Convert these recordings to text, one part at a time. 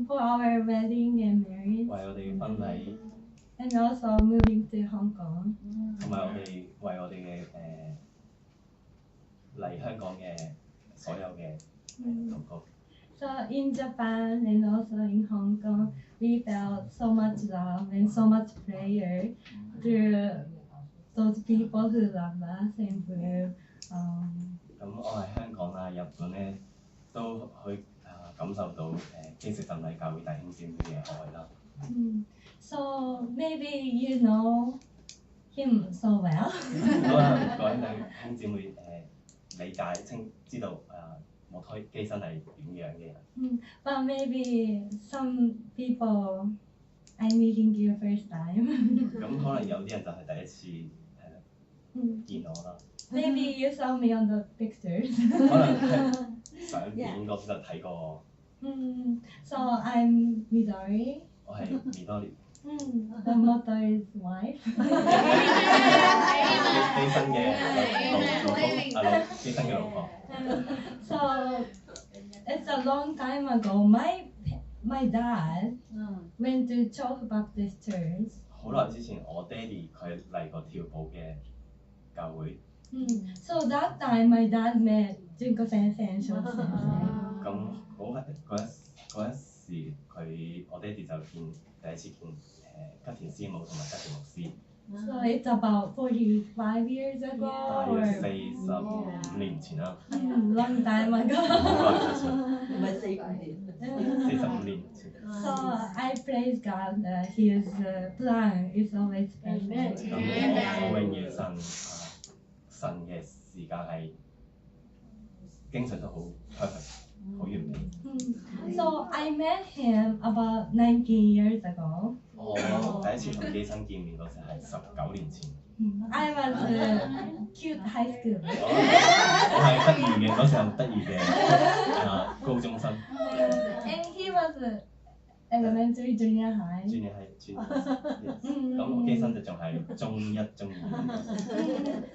For our wedding and marriage, 為我哋嘅婚禮， and also moving to Hong Kong. 同埋為我哋嘅嚟香港嘅所有嘅禱告。So in Japan and also in Hong Kong, we felt so much love and so much prayer through those people who love us and who 咁我喺香港啊、日本咧都去感受到基石浸禮教會弟兄姊妹嘅愛啦。So maybe you know him so well. 可能各位弟兄姊妹理解知道木推基身係點樣嘅人。But maybe some people I'm meeting you first time. 咁可能有啲人就係第一次見我啦。Maybe you saw me on the pictures. 可能係相片嗰時就睇過我。So I'm Midori. 我係 Midori。The motor's wife. 基身嘅老公，基身嘅老婆。So it's a long time ago. My dad went to Chok Baptist Church. 好耐之前，我爹哋佢嚟過跳舞嘅教會。So that time my dad met Junko Sensei and Shoko Sensei. 咁嗰一時我爹哋就第一次見吉田師母同埋吉田牧師。So it's about 45 years ago. 大約45年前啦。Long time ago. 好耐之前。唔係45年。45年前。So I praise God that His plan is always perfect. 咁我榮耀神嘅時間係經常都好 perfect， 好完美。So I met him about 19 years ago. 我第一次同基生見面嗰時係19年前。I was cute high school. 我係得意嘅，嗰時候得意嘅高中生。And he was elementary, junior high. Junior high。咁我基生就仲係中1、中2。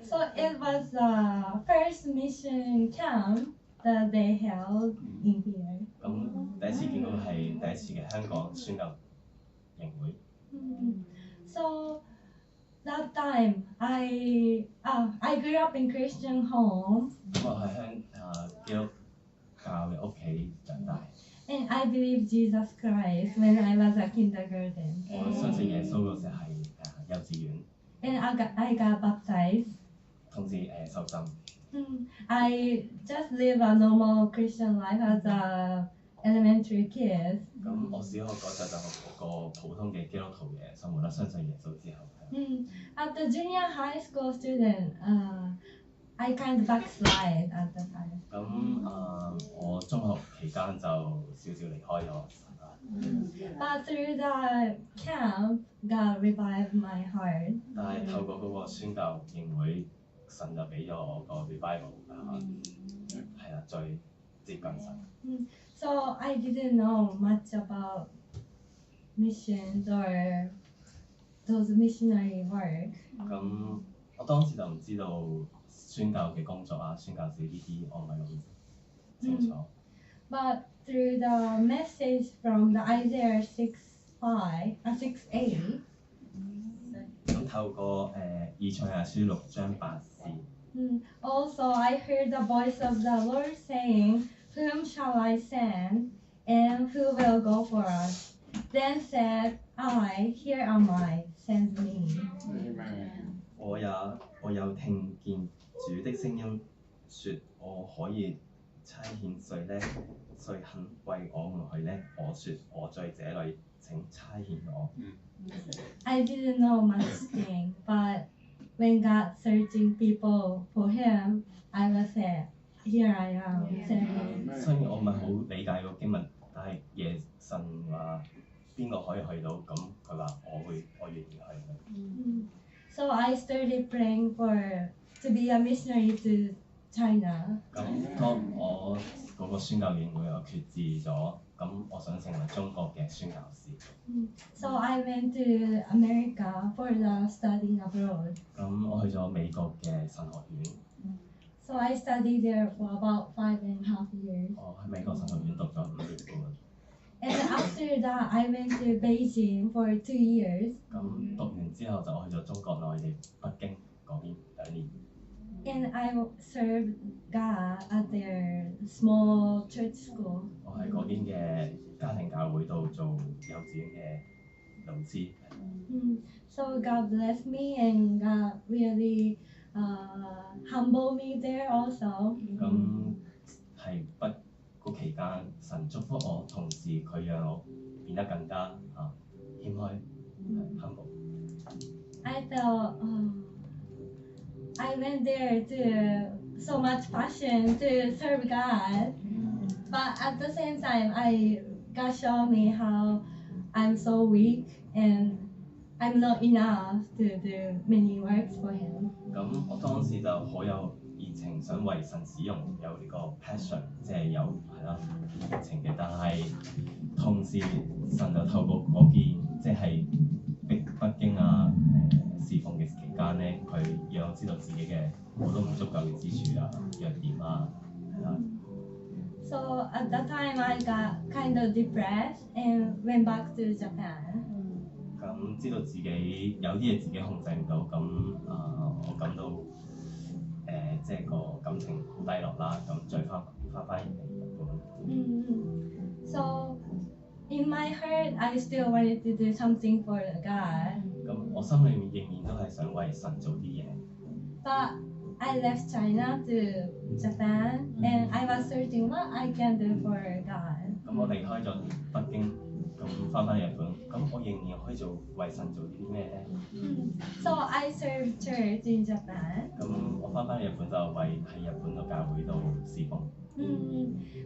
So it was the first mission camp that they held in here. 咁第一次見到係第一次嘅香港宣教營會。So that time I grew up in Christian home. 咁我喺基督教嘅屋企長大。And I believe Jesus Christ when I was a kindergarten. 我相信耶穌嗰時係幼稚園。And I got baptized. 同時受浸。I just live a normal Christian life as a elementary kid. 咁我小學嗰陣就係個普通嘅基督徒嘅生活啦，相信耶穌之後。As a junior high school student, I kind of backslide at the time. 咁我中學期間就少少離開咗神啦。But through the camp, God revived my heart. 但係透過嗰個宣教營會，神就俾咗我個 revival 係啦，最接近神。So I didn't know much about missions or those missionary work. 咁我當時就唔知道宣教嘅工作啊，宣教士呢啲我唔係咁清楚。But through the message from the Isaiah 6:8. 咁透過以賽亞書6章8節。Also, I heard the voice of the Lord saying, "Whom shall I send, and who will go for us?" Then said I, "Here am I, send me." 我有聽見主的聲音說：我可以差遣誰呢？誰肯為我們去呢？我說：我在這裏，請差遣我。I didn't know much thing, but when God searching people for Him, I was said, "Here I am, send me." 雖然我唔係好理解個經文，但係神話邊個可以去到，咁佢話我願意去。So I started praying to be a missionary to China. 咁當我嗰個宣教員會有決志咗，咁我想成為中國嘅宣教士。So I went to America for the studying abroad. 咁我去咗美國嘅神學院。So I studied there for about 5.5 years. 我喺美國神學院讀咗5年半。And after that, I went to Beijing for 2 years, 咁讀完之後就去咗中國內地北京嗰邊2年。 and I served God at their small church school. 我喺嗰邊嘅家庭教會度做幼稚園嘅老師。 So God blessed me, and God really humbled me there also. 咁係嗰期間，神祝福我，同時佢讓我變得更加謙虛humble。 I felt I went there to so much passion to serve God, but at the same time, God showed me how I'm so weak and I'm not enough to do many works for Him. 咁我當時就好有熱情，想為神使用，有呢個 passion， 即係有熱情嘅。但係同時神就透過嗰件即係北京侍奉嘅期間咧，佢讓我知道自己嘅好多唔足夠嘅之處弱點係啦。 So at that time, I got kind of depressed and went back to Japan. 咁知道自己有啲嘢自己控制唔到，咁我感到即係個感情好低落啦，咁再翻嚟日本。So in my heart, I still wanted to do something for God. 咁我心裏面仍然都係想為神做啲嘢。 But I left China to Japan, and I was searching what I can do for God. 咁我離開咗北京，咁翻返日本，咁我仍然可以為神做啲咩咧？ So I served church in Japan. 咁我翻日本就喺日本個教會度侍奉。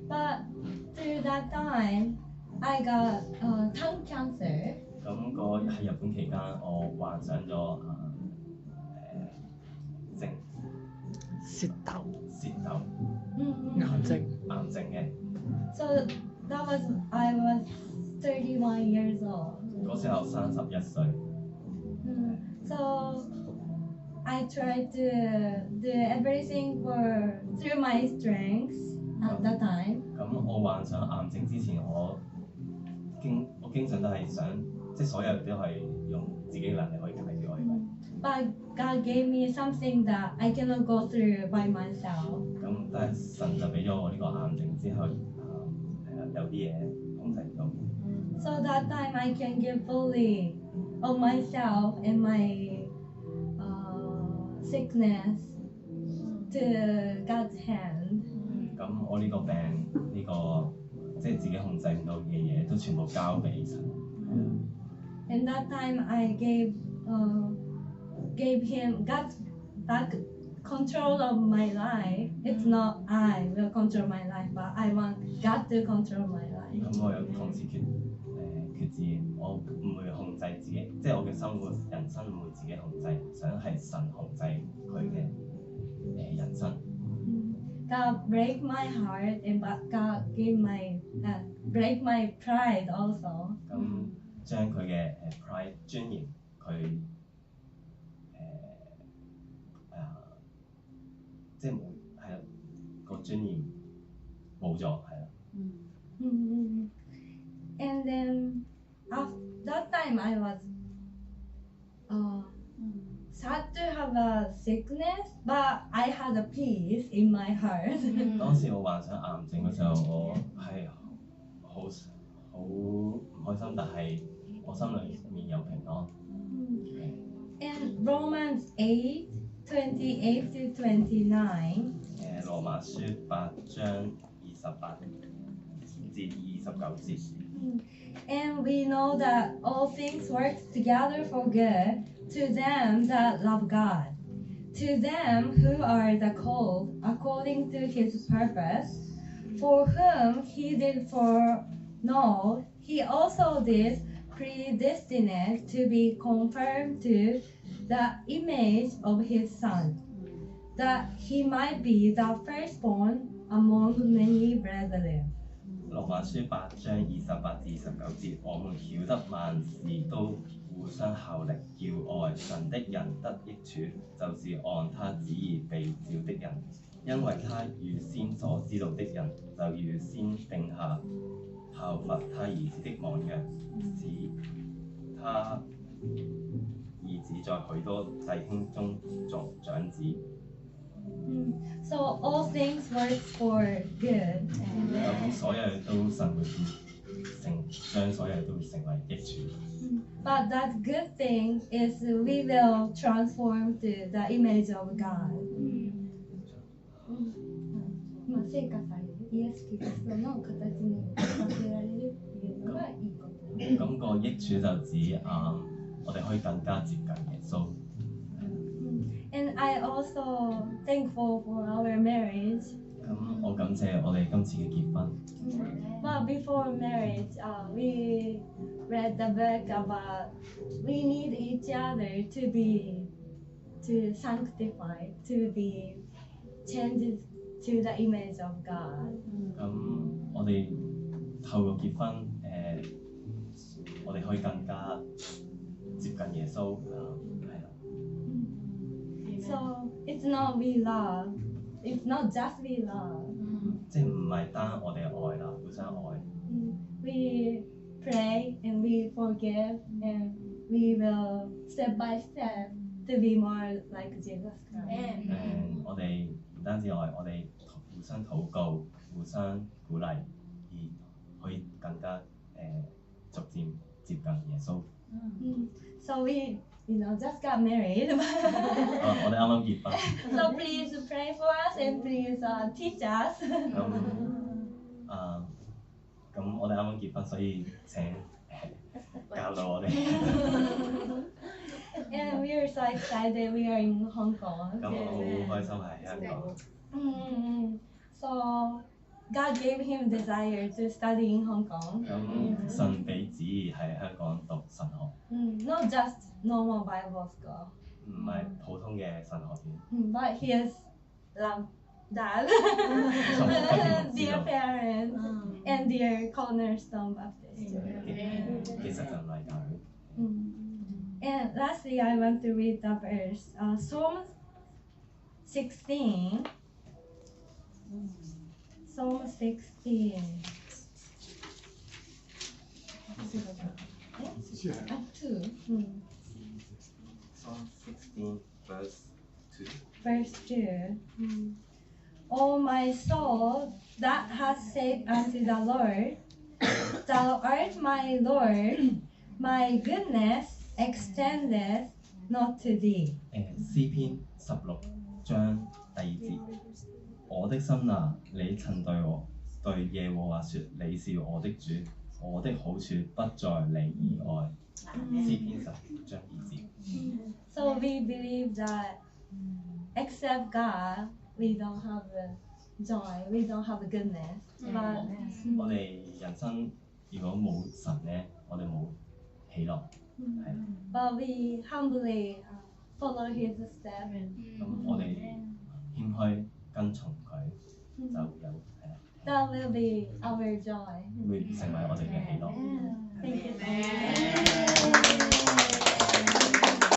But through that time, I got tongue cancer. 咁喺日本期間，我患上咗舌頭癌症嘅。 So that was I was 31 years old. 嗰時候31歲。 So I tried to do everything through my strengths at that time. 咁我患上癌症之前，我經常都係想，即係所有都係用自己嘅能力可以解決我以為。 But God gave me something that I cannot go through by myself. 咁但係神就俾咗我呢個癌症之後，有啲嘢控制唔到。 So that time I can give fully of myself and my sickness to God's hand. 咁我呢個病即係自己控制唔到嘅嘢，都全部交俾神。 And that time I gave Him God back control of my life. It's not I will control my life, but I want God to control my life. 咁我有同時決志，我唔會控制自己，即係我嘅人生唔會自己控制，想係神控制佢嘅人生。 God break my heart, and but God gave break my pride also. 咁將佢嘅pride 尊嚴，佢即係冇係啦，個尊嚴冇咗係啦。And then after that time I was sad to have a sickness, but I had a peace in my heart. 當時我患上癌症嘅時候，我係好唔開心，但係我心裏面有平安。And Romans 8:28 to 29. 羅馬書8章28至29節。 And we know that all things work together for good to them that love God, to them who are the called according to His purpose, for whom He did foreknow, He also did predestinate to be conformed to the image of His Son, that He might be the firstborn among many brethren. 羅馬書8章28至29節，我們曉得萬事都互相效力，叫愛神的人得益處，就是按他旨意被召的人，因為他預先所知道的人，就預先定下效罰他兒子的網約，使他兒子在許多弟兄中作長子。So all things work for good. 咁所有嘢都神會將所有嘢都會成為益處。But that good thing is we will transform to the image of God. 成化される、イエス・キリストの形にさせられるっていうのがいいこと。咁個益處就指我哋可以更加接近耶穌。And I also thankful for our marriage. 咁我感謝我哋今次嘅結婚。But before marriage, we read the book about we need each other to sanctify, to be changed to the image of God. 咁我哋透過結婚，我哋可以更加接近耶穌，係啦。So it's not we love, it's not just we love. 即係唔係單我哋愛啦，互相愛。We pray and we forgive and we will step by step to be more like Jesus Christ. 我哋唔單止愛，我哋互相禱告、互相鼓勵，而可以更加逐漸接近耶穌。So we, just got married. 我哋啱啱結婚。So please pray for us and please teach us. 咁我哋啱啱結婚，所以請教導我哋。And we are so excited we are in Hong Kong. 咁我好開心喺香港。So God gave him desire to study in Hong Kong. 咁神俾旨意喺香港讀神學。Not just normal Bible school. 唔係普通嘅神學院。But his dad, dear parents, and dear Cornerstone Baptist Church. 其實就唔係教會。And lastly, I want to read the verse, Psalm 16. Psalm 16. Up to. Psalm 16 verse 2. Verse 2. O my soul, that has said unto the Lord, Thou art my Lord, my goodness extendeth not to thee. 詩篇16章第2節，我的心啊，你曾對耶和華說，你是我的主，我的好處不在你以外。詩篇16章2節。So we believe that except God, we don't have joy, we don't have goodness. But 我哋人生如果冇神咧，我哋冇喜樂，係啦。But we humbly follow His step. 咁我哋謙虛跟從佢，就有係啦。That will be our joy. 會成為我哋嘅喜樂。Thank you so much.